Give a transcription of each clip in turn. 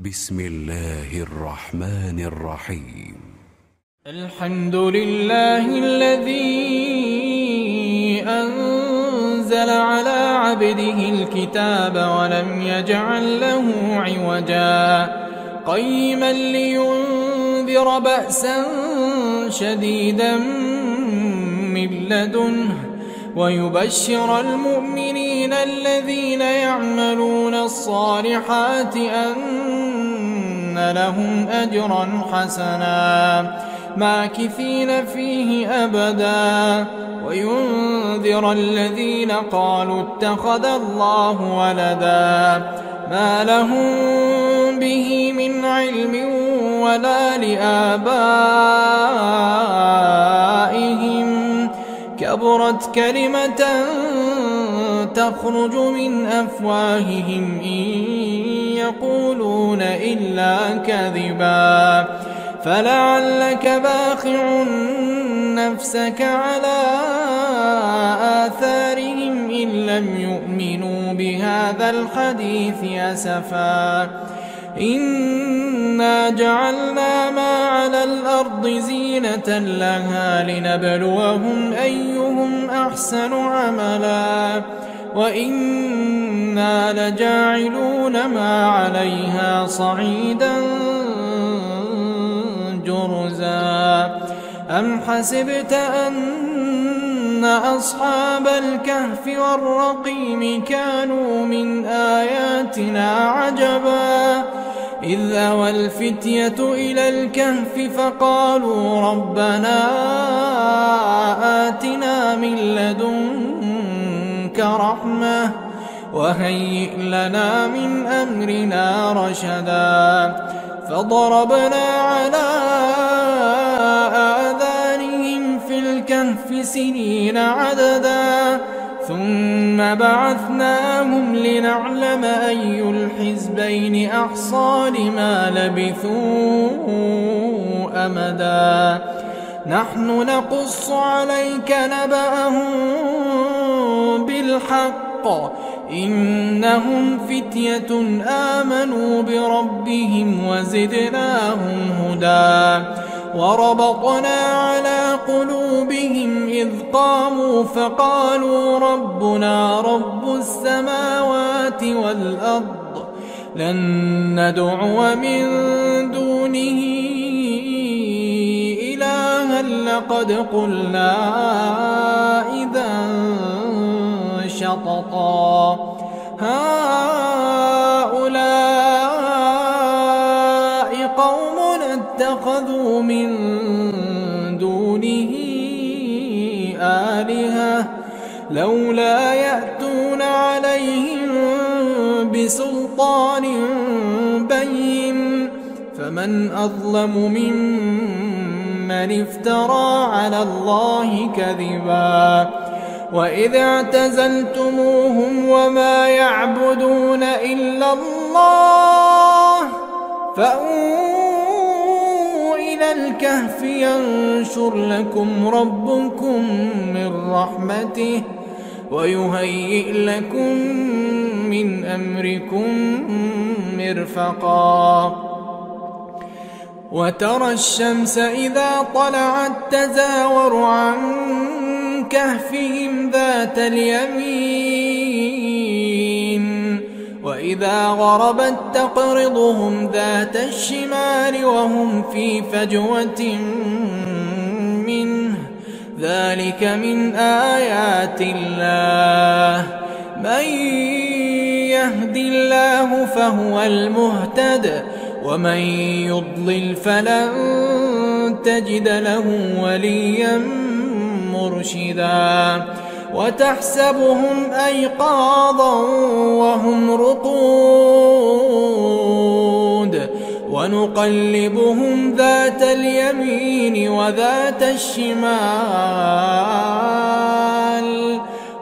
بسم الله الرحمن الرحيم. الحمد لله الذي أنزل على عبده الكتاب ولم يجعل له عوجا قيما لينذر بأسا شديدا من لدنه ويبشر المؤمنين الذين يعملون الصالحات أن لهم أجرا حسنا ماكثين فيه أبدا وينذر الذين قالوا اتخذ الله ولدا ما لهم به من علم ولا لآبائهم كبرت كلمة تخرج من أفواههم إن يقولون إلا كذبا فلعلك باخع نفسك على آثارهم إن لم يؤمنوا بهذا الحديث أسفا إنا جعلنا ما على الأرض زينة لها لنبلوهم أيهم أحسن عملا وإنا لجاعلون ما عليها صعيدا جرزا أم حسبت أن أصحاب الكهف والرقيم كانوا من آياتنا عجبا إذ أوى الفتية إلى الكهف فقالوا ربنا آتنا من لدنك رحمة وهيئ لنا من أمرنا رشدا فضربنا على آذانهم في الكهف سنين عددا ثم بعثناهم لنعلم أي الحزبين أحصى لما لبثوا أمدا نحن نقص عليك نبأهم بالحق إنهم فتية آمنوا بربهم وزدناهم هدى وربطنا على قلوبهم إذ قاموا فقالوا ربنا رب السماوات والأرض لن ندعو من دونه إلها لقد قلنا إذا شططا هؤلاء قوم اتخذوا من دونه آلهة لولا يأتون عليهم بسلطان بين فمن أظلم ممن افترى على الله كذبا وإذ اعتزلتموهم وما يعبدون إلا الله فأووا إلى الكهف ينشر لكم ربكم من رحمته ويهيئ لكم من أمركم مرفقا وترى الشمس إذا طلعت تزاور عن كهفهم ذات اليمين وإذا غربت تقرضهم ذات الشمال وهم في فجوة منه ذلك من آيات الله من يهد الله فهو المهتد ومن يضلل فلن تجد له وليا مرشدا وتحسبهم أيقاظا وهم رقود ونقلبهم ذات اليمين وذات الشمال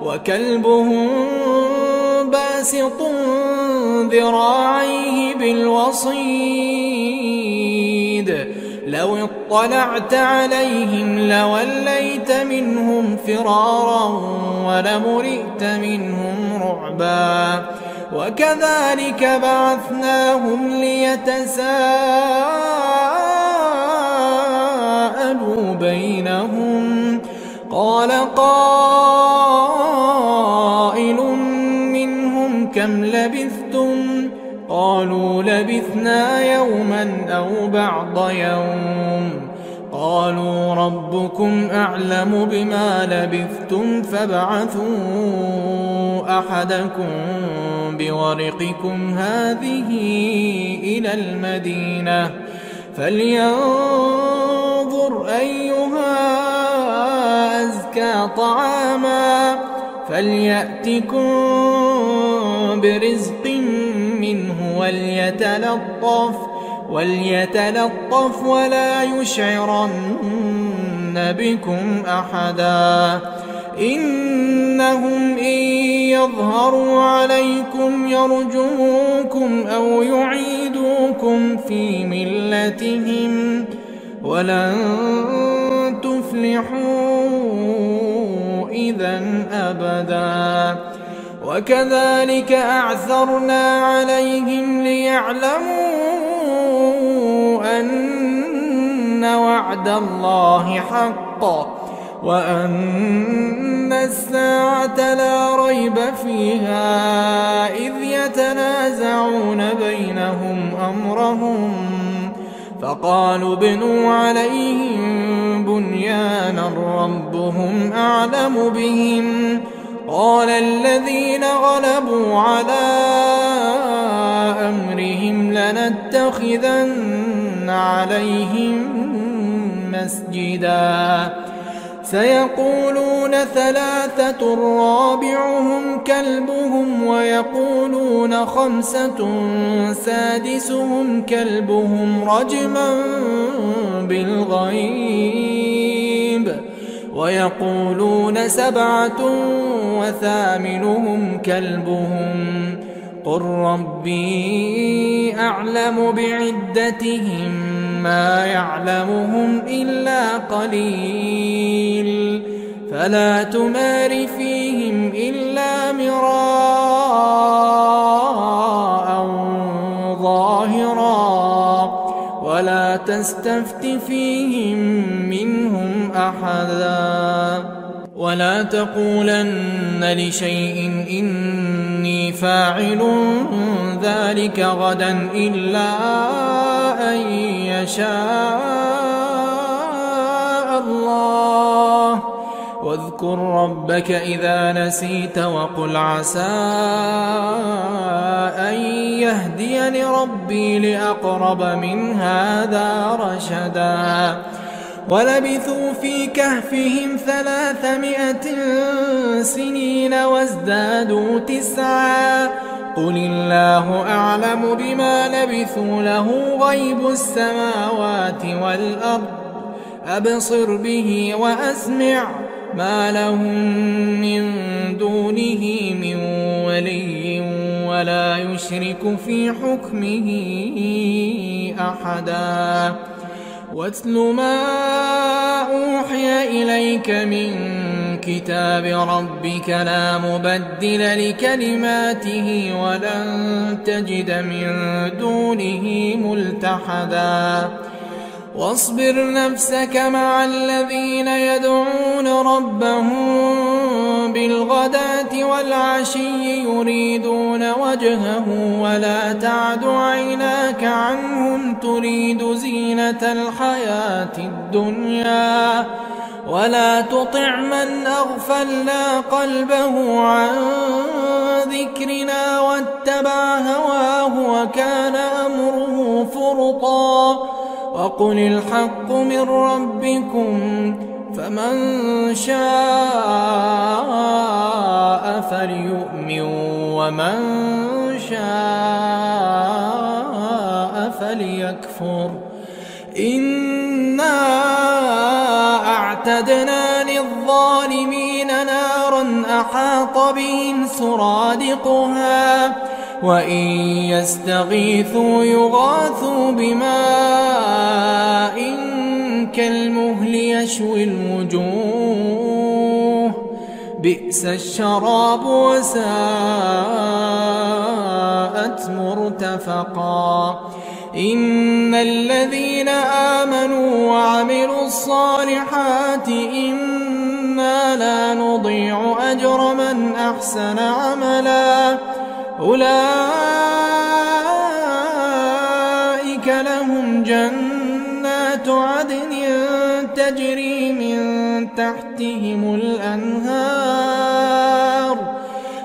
وكلبهم باسط ذراعيه بالوصيد لو اطلعت عليهم لوليت منهم فرارا ولملئت منهم رعبا وكذلك بعثناهم ليتساءلوا بينهم قال قائل منهم كم لبثتم قالوا لبثنا يوما أو بعض يوم قالوا ربكم أعلم بما لبثتم فابعثوا أحدكم بورقكم هذه إلى المدينة فلينظر أيها أزكى طعاما فليأتكم برزق منه وليتلطف ولا يشعرن بكم أحدا إنهم إن يظهروا عليكم يرجموكم أو يعيدوكم في ملتهم ولن تفلحوا إذا أبدا وكذلك أعثرنا عليهم ليعلموا أن وعد الله حق وأن الساعة لا ريب فيها إذ يتنازعون بينهم أمرهم فقالوا ابنوا عليهم بنيانا ربهم أعلم بهم قال الذين غلبوا على أمرهم لنتخذن عليهم مسجدا سيقولون ثلاثة رابعهم كلبهم ويقولون خمسة سادسهم كلبهم رجما بالغيب ويقولون سبعة وثامنهم كلبهم قل ربي أعلم بعدتهم ما يعلمهم إلا قليل فلا تمار فيهم إلا مراء ظاهرا ولا تستفت فيهم منهم أحدا ولا تقولن لشيء إني فاعل ذلك غدا إلا أن يشاء الله واذكر ربك إذا نسيت وقل عسى أن يهديني ربي لأقرب من هذا رشدا ولبثوا في كهفهم 300 سنين وازدادوا 9 قل الله أعلم بما لبثوا له غيب السماوات والأرض أبصر به وأسمع ما لهم من دونه من ولي ولا يشرك في حكمه أحدا واتل ما أوحي إليك من كتاب ربك لا مبدل لكلماته ولن تجد من دونه ملتحدا واصبر نفسك مع الذين يدعون ربهم بالغداة والعشي يريدون وجهه ولا تعد عيناك عنهم تريد زينة الحياة الدنيا ولا تطع من أغفلنا قلبه عن ذكرنا واتبع هواه وكان أمره فرطا وقل الحق من ربكم فمن شاء فليؤمن ومن شاء فليكفر إنا أعتدنا للظالمين نارا أحاط بهم سرادقها وإن يستغيثوا يغاثوا بماء كالمهل يشوي الوجوه بئس الشراب وساءت مرتفقا إن الذين آمنوا وعملوا الصالحات إنا لا نضيع أجر من أحسن عملا أولئك لهم جنات عدن تجري من تحتهم الأنهار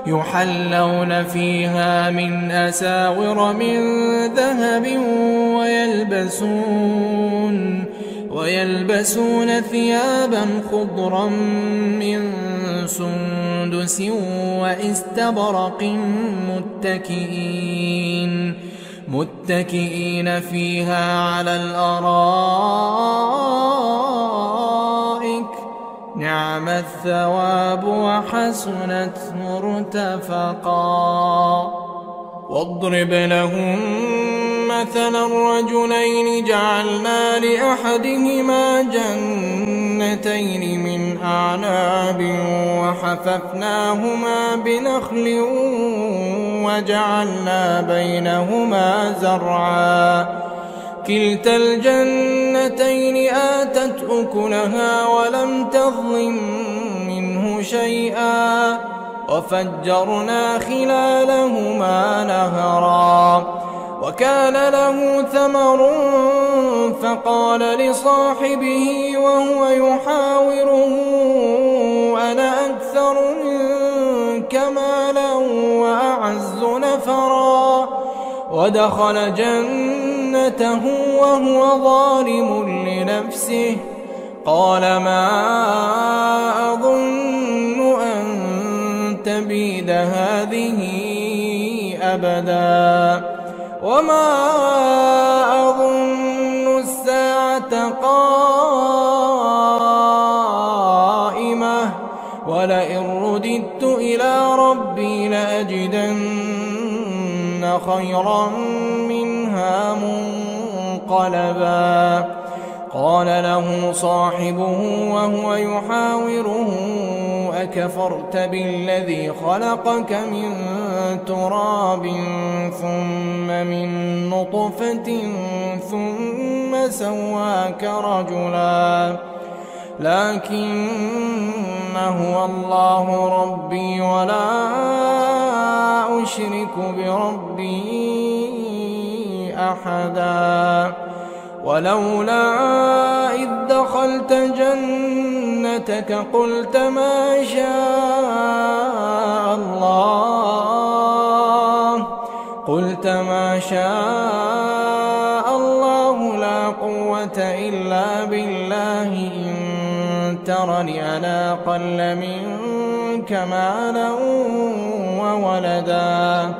يحلون فيها من أساور من ذهب ويلبسون ثيابا خضرا من سندس واستبرق متكئين فيها على الأرائك نعم الثواب وحسنت مرتفقا واضرب لهم مثلا الرجلين جعلنا لأحدهما جنتين من أعناب وحففناهما بنخل وجعلنا بينهما زرعا كلتا الجنتين آتت أكلها ولم تظلم منه شيئا وفجرنا خلالهما نهرا وكان له ثمر فقال لصاحبه وهو يحاوره أنا أكثر منك مالا وأعز نفرا ودخل جنته وهو ظالم لنفسه قال ما أظن أن تبيد هذه أبدا وما أظن الساعة قائمة ولئن رددت إلى ربي لأجدن خيرا منها منقلبا قال له صاحبه وهو يحاوره أكفرت بالذي خلقك من تراب ثم من نطفة ثم سواك رجلا لكن هو الله ربي ولا أشرك بربي أحدا ولولا إذ دخلت جنتك قلت ما شاء الله لا قوة إلا بالله إن ترني أنا أقل منك مالا وولدا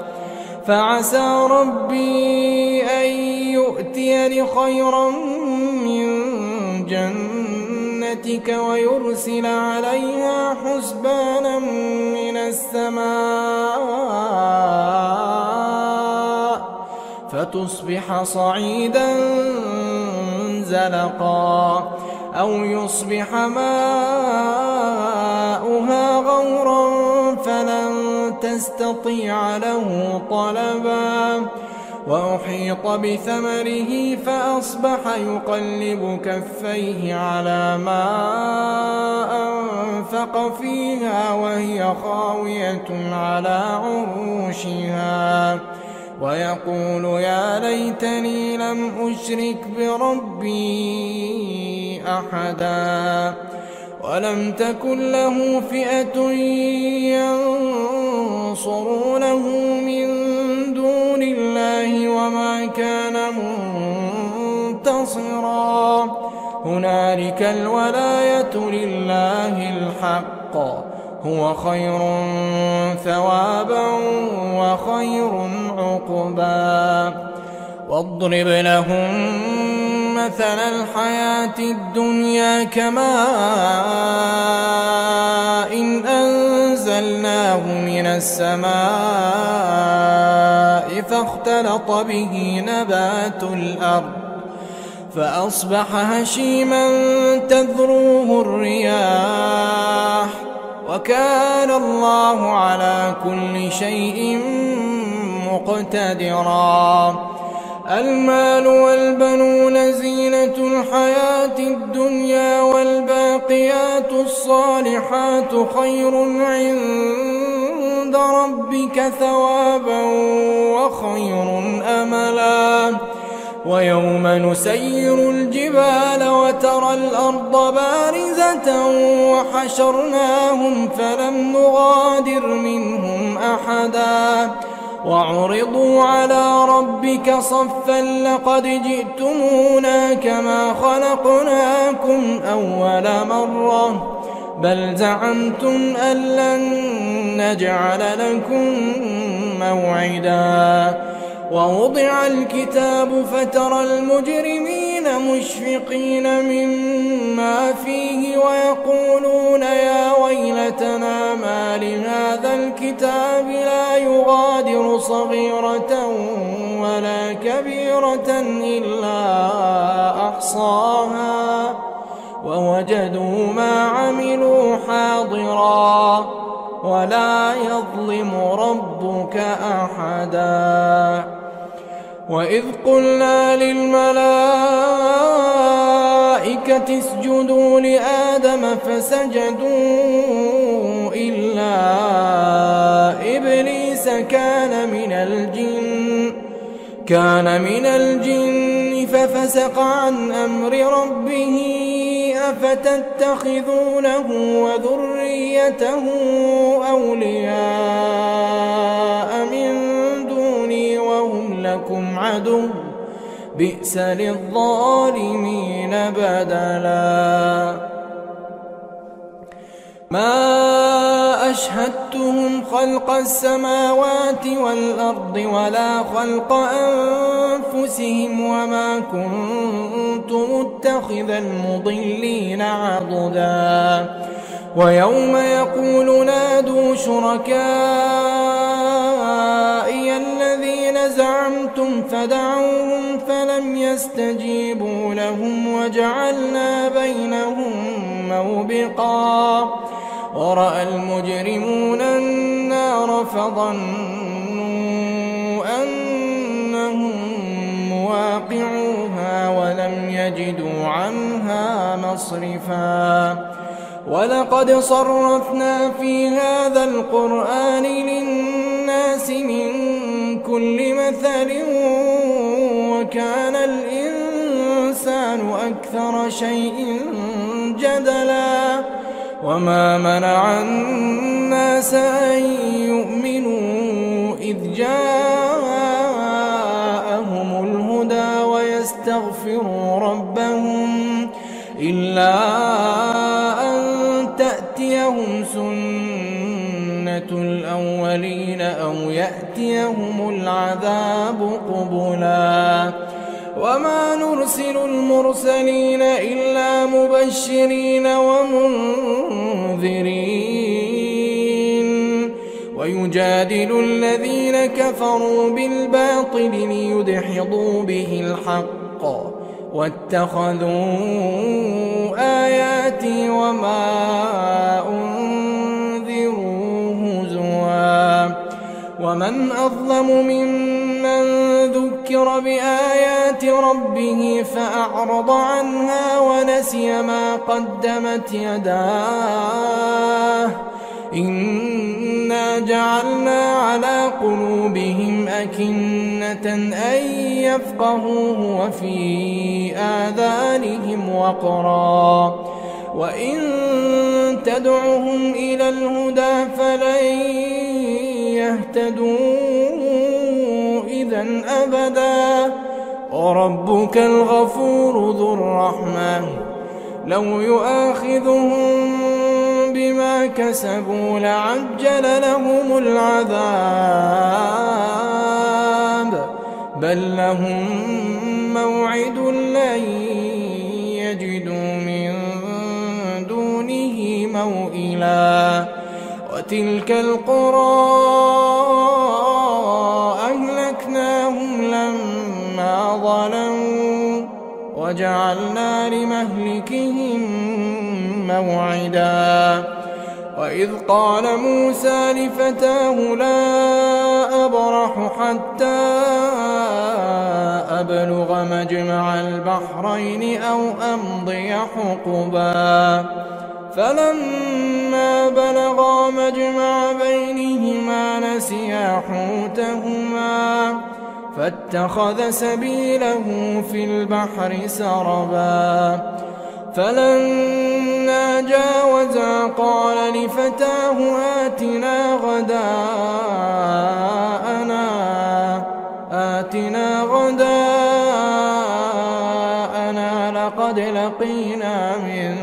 فعسى ربي أن يؤتيني خيرا من جنتك ويرسل عليها حسبانا من السماء فتصبح صعيدا زلقا أو يصبح ماؤها غورا فلن تستطيع له طلبا وأحيط بثمره فأصبح يقلب كفيه على ما أنفق فيها وهي خاوية على عروشها ويقول يا ليتني لم أشرك بربي أحدا ولم تكن له فئة ينصرونه من دون الله وما كان منتصرا هنالك الولاية لله الحق هو خير ثوابا وخير عقبا واضرب لهم مثل الحياة الدنيا كماء إن أنزلناه من السماء فاختلط به نبات الأرض فأصبح هشيما تذروه الرياح وكان الله على كل شيء مقتدرا. المال والبنون زينة الحياة الدنيا والباقيات الصالحات خير عند ربك ثوابا وخير أملا. ويوم نسير الجبال وترى الأرض بارزة وحشرناهم فلم نغادر منهم أحدا وعرضوا على ربك صفا لقد جئتمونا كما خلقناكم أول مرة بل زعمتم أن لن نجعل لكم موعدا. ووضع الكتاب فترى المجرمين مشفقين مما فيه ويقولون يا ويلتنا ما لهذا الكتاب لا يغادر صغيرة ولا كبيرة إلا أحصاها ووجدوا ما عملوا حاضرا ولا يظلم ربك أحدا. وإذ قلنا للملائكة اسجدوا لآدم فسجدوا إلا إبليس كان من الجن ففسق عن أمر ربه أفتتخذونه وذريته أولياء من دوني وهم لكم عدو بئس للظالمين بدلا. ما أشهدتهم خلق السماوات والأرض ولا خلق أنفسهم وما كنت متخذ المضلين عضدا. ويوم يقول نادوا شركائي الذين زعمتم فدعوهم فلم يستجيبوا لهم وجعلنا بينهم موبقا. ورأى المجرمون النار فظنوا أنهم مواقعوها ولم يجدوا عنها مصرفا. ولقد صرفنا في هذا القرآن للناس من كل مثل وكان الإنسان أكثر شيء جدلا. وما منع الناس أن يؤمنوا إذ جاءهم الهدى ويستغفروا ربهم إلا أن تأتيهم سنة الأولين أو يأتيهم العذاب قبلا. وما نرسل المرسلين إلا مبشرين ومنذرين ويجادل الذين كفروا بالباطل ليدحضوا به الحق واتخذوا آياتي وما أنذروا هزوا. ومن أظلم ممن ذكر بآيات ربه فأعرض عنها ونسي ما قدمت يداه إنا جعلنا على قلوبهم أكنة أن يفقهوه وفي آذانهم وقرا وإن تدعهم إلى الهدى فلن يهتدوا إذن أبدا. وربك الغفور ذو الرحمة لو يؤاخذهم بما كسبوا لعجل لهم العذاب بل لهم موعد لن يجدوا من دونه موئلا. وتلك القرى أهلكناهم لما ظلموا وجعلنا لمهلكهم موعدا. وإذ قال موسى لفتاه لا أبرح حتى أبلغ مجمع البحرين أو أمضي حقبا فلما بلغا مجمع بينهما نسيا حوتهما فاتخذ سبيله في البحر سربا فلما جاوزا قال لفتاه آتنا غداءنا لقد لقينا من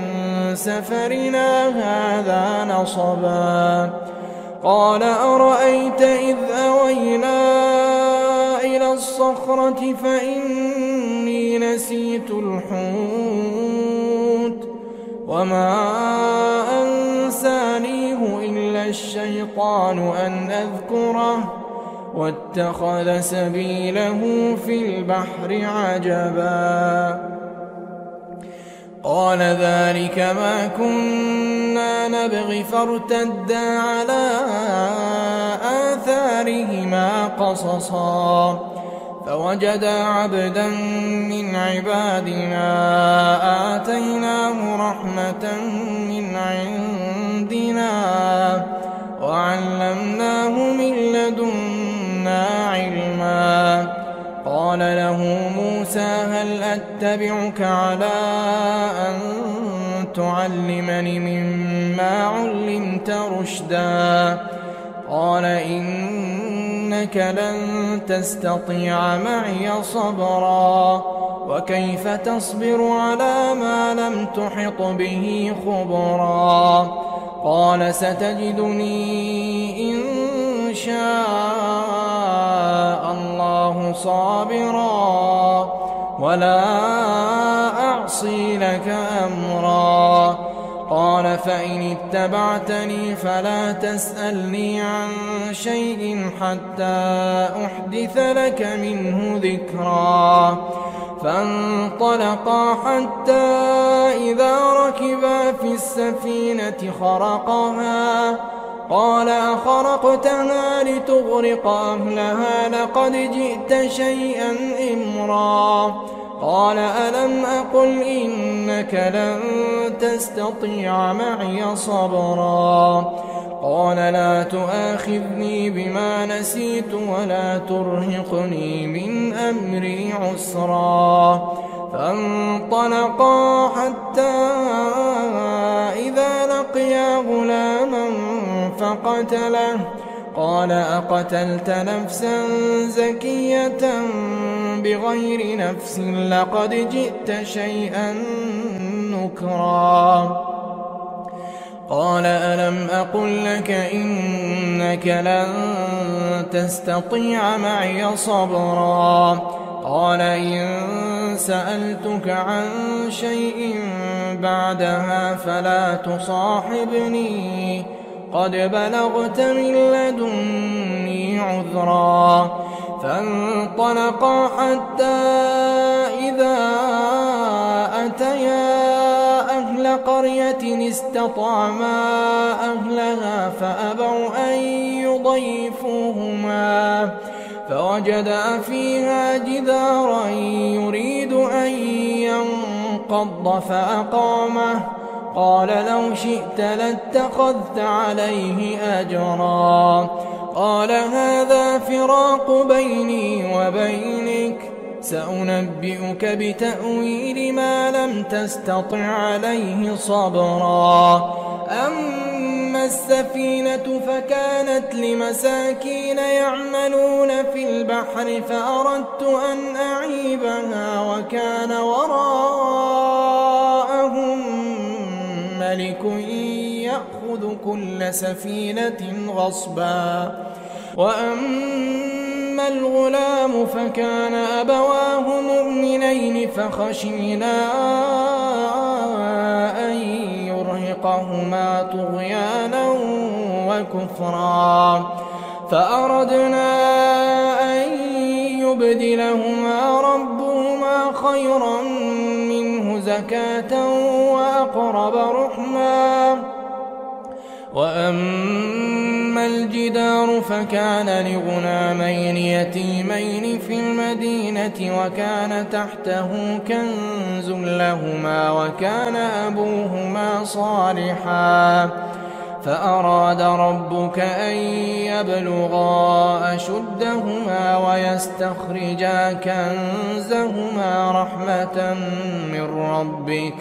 سفرنا هذا نصبا قال أرأيت إذ أوينا إلى الصخرة فإني نسيت الحوت وما أنسانيه إلا الشيطان أن أذكره واتخذ سبيله في البحر عجبا قال ذلك ما كنا نبغي فارتدا على آثارهما قصصا فوجدا عبدا من عبادنا آتيناه رحمة من عندنا وعلمناه من لدنا علما قال له موسى هل أتبعك على أن تعلمني مما علمت رشدا قال إنك لن تستطيع معي صبرا وكيف تصبر على ما لم تحط به خبرا قال ستجدني إن شاء الله صابرا ولا أعصي لك أمرا قال فإن اتبعتني فلا تسألني عن شيء حتى أحدث لك منه ذكرا فانطلقا حتى إذا ركبا في السفينة خرقها قال أخرقتها لتغرق أهلها لقد جئت شيئا إمرا قال ألم أقل إنك لن تستطيع معي صبرا قال لا تؤاخذني بما نسيت ولا ترهقني من أمري عسرا فانطلقا حتى إذا لقيا غلاما فقتله قال أقتلت نفسا زكية بغير نفس لقد جئت شيئا نكرا قال ألم أقل لك إنك لن تستطيع معي صبرا قال إن سألتك عن شيء بعدها فلا تصاحبني قد بلغت من لدني عذرا فانطلقا حتى إذا أتيا أهل قرية استطعما أهلها فأبوا أن يضيفوهما فوجدا فيها جدارا يريد أن ينقض فأقامه قال لو شئت لاتخذت عليه أجرا قال هذا فراق بيني وبينك سأنبئك بتأويل ما لم تستطع عليه صبرا أما السفينة فكانت لمساكين يعملون في البحر فأردت أن أعيبها وكان وراءهم ملك يأخذ كل سفينة غصبا وأما الغلام فكان أبواه مؤمنين فخشينا أن يرهقهما طغيانا وكفرا فأردنا أن يبدلهما ربهما خيرا منه زكاة وأقرب رحما وأما الجدار فكان لغلامين يتيمين في المدينة وكان تحته كنز لهما وكان أبوهما صالحا فأراد ربك أن يبلغا أشدهما ويستخرجا كنزهما رحمة من ربك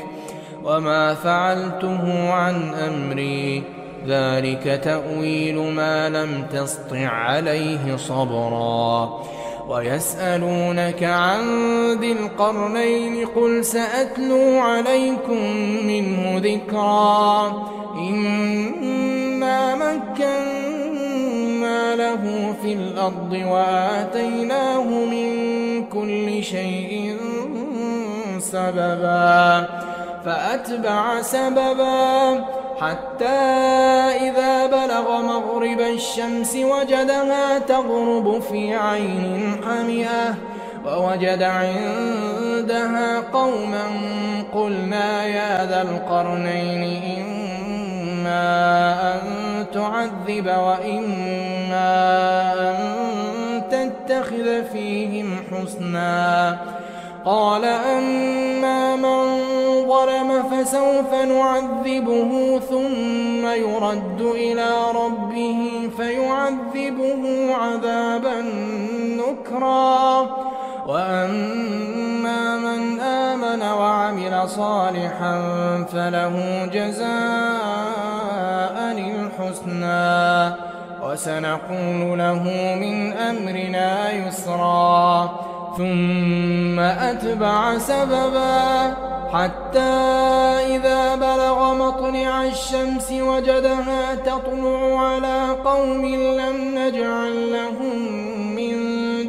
وما فعلته عن أمري ذلك تأويل ما لم تسطع عليه صبرا ويسألونك عن ذي القرنين قل سأتلو عليكم منه ذكرا إنا مكنا له في الأرض وآتيناه من كل شيء سببا فأتبع سببا حتى إذا بلغ مغرب الشمس وجدها تغرب في عين حمئة ووجد عندها قوما قلنا يا ذا القرنين إما أن تعذب وإما أن تتخذ فيهم حسنا قال أما من ظلم فسوف نعذبه ثم يرد إلى ربه فيعذبه عذابا نكرا وأما من آمن وعمل صالحا فله جزاء الحسنى وسنقول له من أمرنا يسرا ثم أتبع سببا حتى إذا بلغ مطلع الشمس وجدها تطلع على قوم لم نجعل لهم من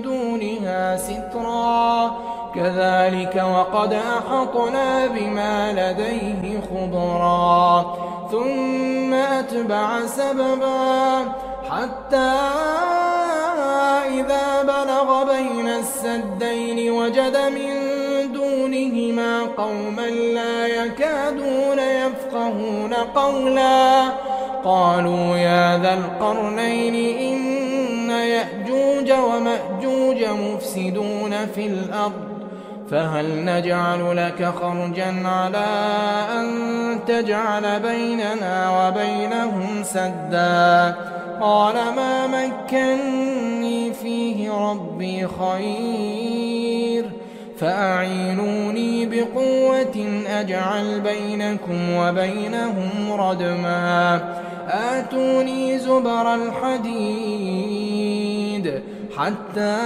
دونها سترا كذلك وقد أحطنا بما لديه خبرا ثم أتبع سببا حتى إذا بلغ بين السدين وجد من دونهما قوما لا يكادون يفقهون قولا قالوا يا ذا القرنين إن يأجوج ومأجوج مفسدون في الأرض فهل نجعل لك خرجا على أن تجعل بيننا وبينهم سدا قال ما مكني فيه ربي خير فأعينوني بقوة أجعل بينكم وبينهم ردما آتوني زبر الحديد حتى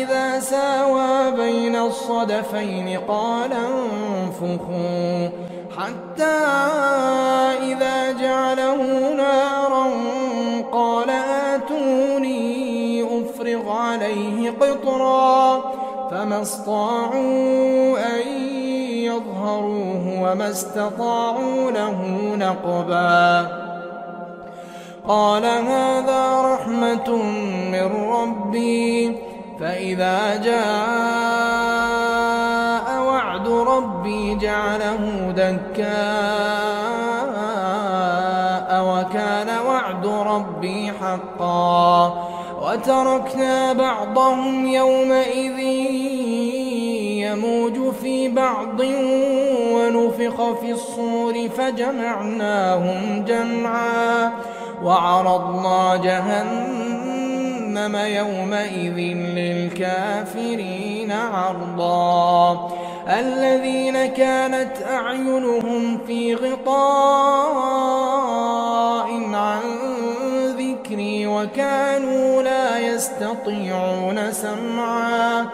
إذا ساوى بين الصدفين قال انفخوا حتى إذا جعله نارا قال آتوني أفرغ عليه قطرا فما استطاعوا أن يظهروه وما استطاعوا له نقبا قال هذا رحمة من ربي فإذا جاء وعد ربي جعله دكاء وكان وعد ربي حقا وتركنا بعضهم يومئذ يموج في بعض ونفخ في الصور فجمعناهم جمعا وعرضنا جهنم يومئذ للكافرين عرضا الذين كانت أعينهم في غطاء عن ذكري وكانوا لا يستطيعون سمعا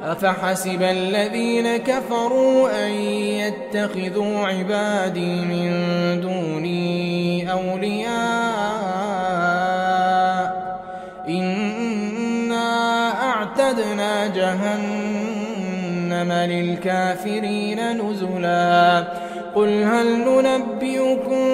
أفحسب الذين كفروا أن يتخذوا عبادي من دوني أولياء إنا أعتدنا جهنم للكافرين نزلا قل هل ننبئكم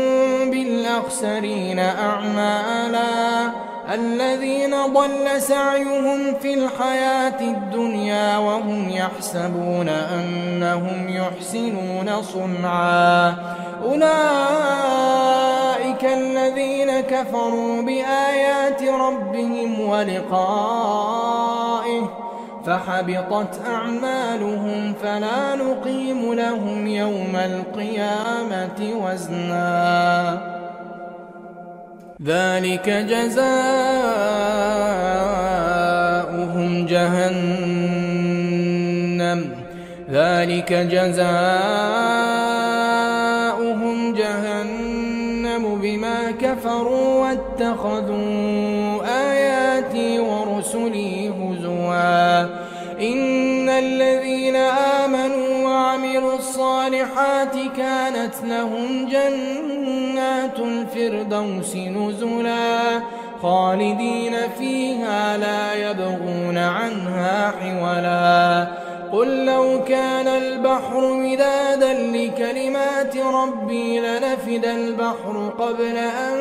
بالأخسرين أعمالا الذين ضل سعيهم في الحياة الدنيا وهم يحسبون أنهم يحسنون صنعا أولئك أولئك الذين كفروا بآيات ربهم ولقائه فحبطت أعمالهم فلا نقيم لهم يوم القيامة وزنا ذلك جزاؤهم جهنم بما كفروا واتخذوا آياتي ورسلي هزوا إن الذين آمنوا وعملوا الصالحات كانت لهم جنات الفردوس نزلا خالدين فيها لا يبغون عنها حولا قل لو كان البحر مدادا لكلمات ربي لنفد البحر قبل أن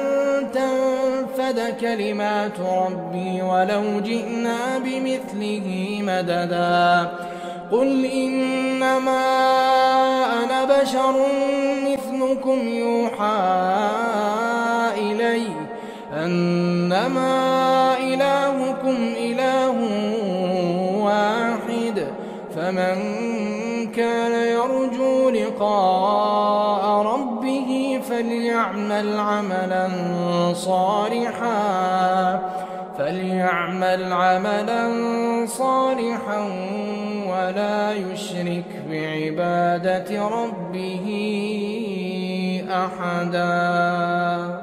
تنفد كلمات ربي ولو جئنا بمثله مددا قل إنما أنا بشر مثلكم يوحى إلي أنما إلهكم إله واحد فمن كان يرجو لقاء ربه فليعمل عملا صالحا ولا يشرك بعبادة ربه أحدا.